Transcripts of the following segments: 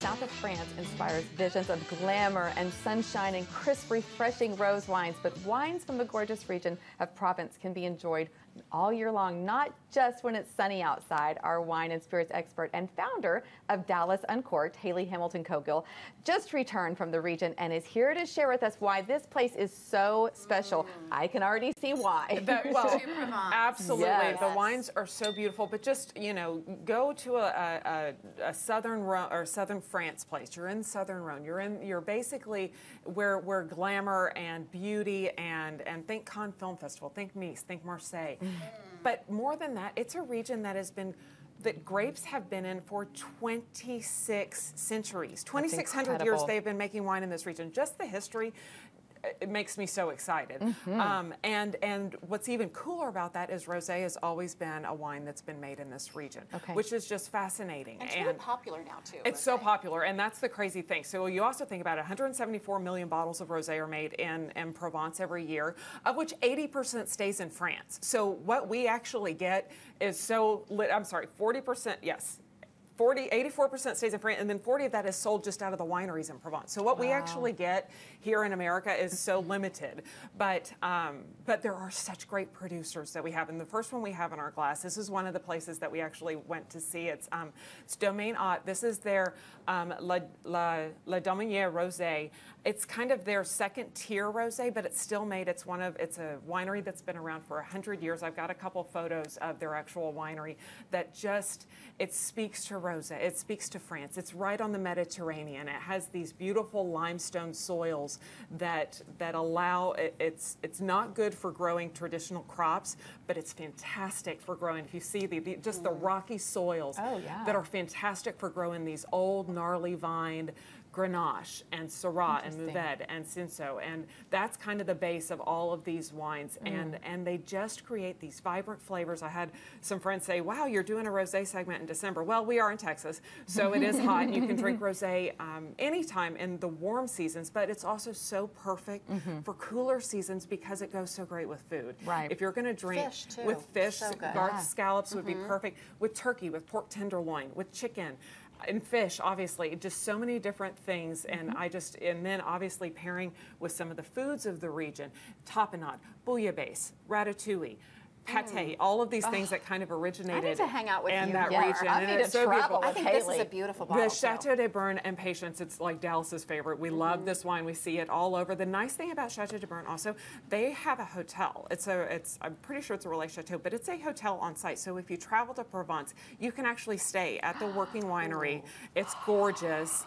south of France inspires visions of glamour and sunshine and crisp, refreshing rose wines. But wines from the gorgeous region of Provence can be enjoyed all year long, not just when it's sunny outside. Our wine and spirits expert and founder of Dallas Uncorked, Hayley Cogill, just returned from the region and is here to share with us why this place is so special. I can already see why. Well, absolutely. Yes. The wines are so beautiful, but just, you know, go to a southern France place. You're in southern Rhone. You're basically where glamour and beauty and think Cannes Film Festival, think Nice, think Marseille. But more than that, it's a region that grapes have been in for 26 centuries. 2,600 years they've been making wine in this region. Just the history, it makes me so excited. And what's even cooler about that is rosé has always been a wine that's been made in this region, which is just fascinating. And it's really popular now, too. It's so popular, and that's the crazy thing. So you also think about it, 174 million bottles of rosé are made in Provence every year, of which 80% stays in France. So what we actually get is 40%, yes. 84% stays in France, and then 40 of that is sold just out of the wineries in Provence. So what we actually get here in America is so limited, but there are such great producers that we have. And the first one we have in our glass, this is one of the places that we actually went to see. It's Domaine Haute. This is their La Dominière Rosé. It's kind of their second tier rosé, but it's still made. It's a winery that's been around for 100 years. I've got a couple photos of their actual winery that it speaks to rosé. It speaks to France. It's right on the Mediterranean. It has these beautiful limestone soils that allow it's not good for growing traditional crops, but it's fantastic for growing. If you see the rocky soils that are fantastic for growing these old gnarly vined Grenache and Syrah and Mourvedre and Cinsault, and that's kind of the base of all of these wines, and they just create these vibrant flavors. I had some friends say, wow, you're doing a rosé segment in December. Well, we are in Texas, so it is hot, and you can drink rosé anytime in the warm seasons, but it's also so perfect for cooler seasons because it goes so great with food. Right. If you're going to drink with fish, garlic scallops would be perfect, with turkey, with pork tenderloin, with chicken, and fish, obviously, just so many different things, and and then obviously pairing with some of the foods of the region, tapenade, bouillabaisse, ratatouille, pate, all of these things that kind of originated I need to hang out with in you that more. region. I need to travel with I think this is a beautiful bottle. The Chateau de Bern and Patience, it's like Dallas's favorite. We love this wine. We see it all over. The nice thing about Chateau de Bern also, they have a hotel. I'm pretty sure it's a Relais Chateau, but it's a hotel on site. So if you travel to Provence, you can actually stay at the working winery. It's gorgeous.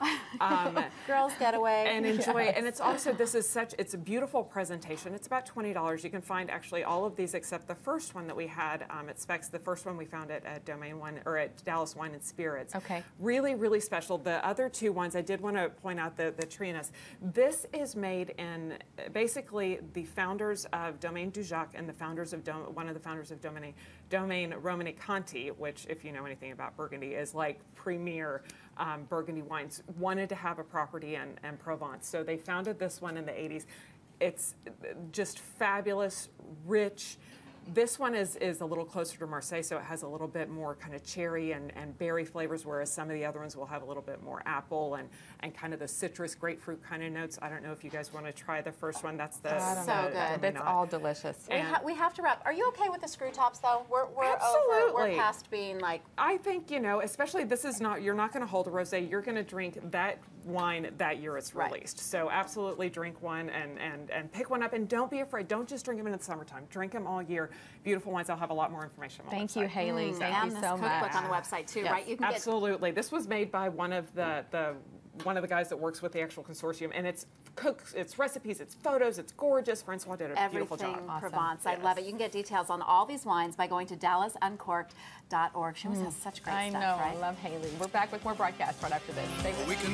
Girls getaway. And enjoy it. And it's also, it's a beautiful presentation. It's about $20. You can find actually all of these except the first one that we had at Specs, the first one we found at Domaine Wine, or at Dallas Wine and Spirits. Okay. Really, really special. The other two wines, I did want to point out the Trianas. This is made in basically the founders of Domaine Dujac and one of the founders of Domaine Romanée-Conti, which, if you know anything about Burgundy, is like premier Burgundy wines, wanted to have a property in Provence. So they founded this one in the 80s. It's just fabulous, rich. This one is a little closer to Marseille, so it has a little bit more kind of cherry and berry flavors, whereas some of the other ones will have a little bit more apple and kind of the citrus, grapefruit kind of notes. I don't know if you guys want to try the first one. That's so good. It's all delicious. We have to wrap. Are you okay with the screw tops, though? We're absolutely over. We're past being like. I think, you know, especially you're not going to hold a rosé. You're going to drink that wine that year it's released. So absolutely drink one and pick one up, and don't be afraid. Don't just drink them in the summertime. Drink them all year. Beautiful wines. I'll have a lot more information on the website. Thank you, Hayley. Thank you so much. And this cookbook on the website too, right? You can absolutely. This was made by one of the guys that works with the actual consortium, and it's cooks, it's recipes, it's photos, it's gorgeous. Francois did a beautiful job. Everything Provence. I love it. You can get details on all these wines by going to DallasUncorked.org. She always has such great stuff, right? I know. I love Hayley. We're back with more broadcast right after this. Stay with us.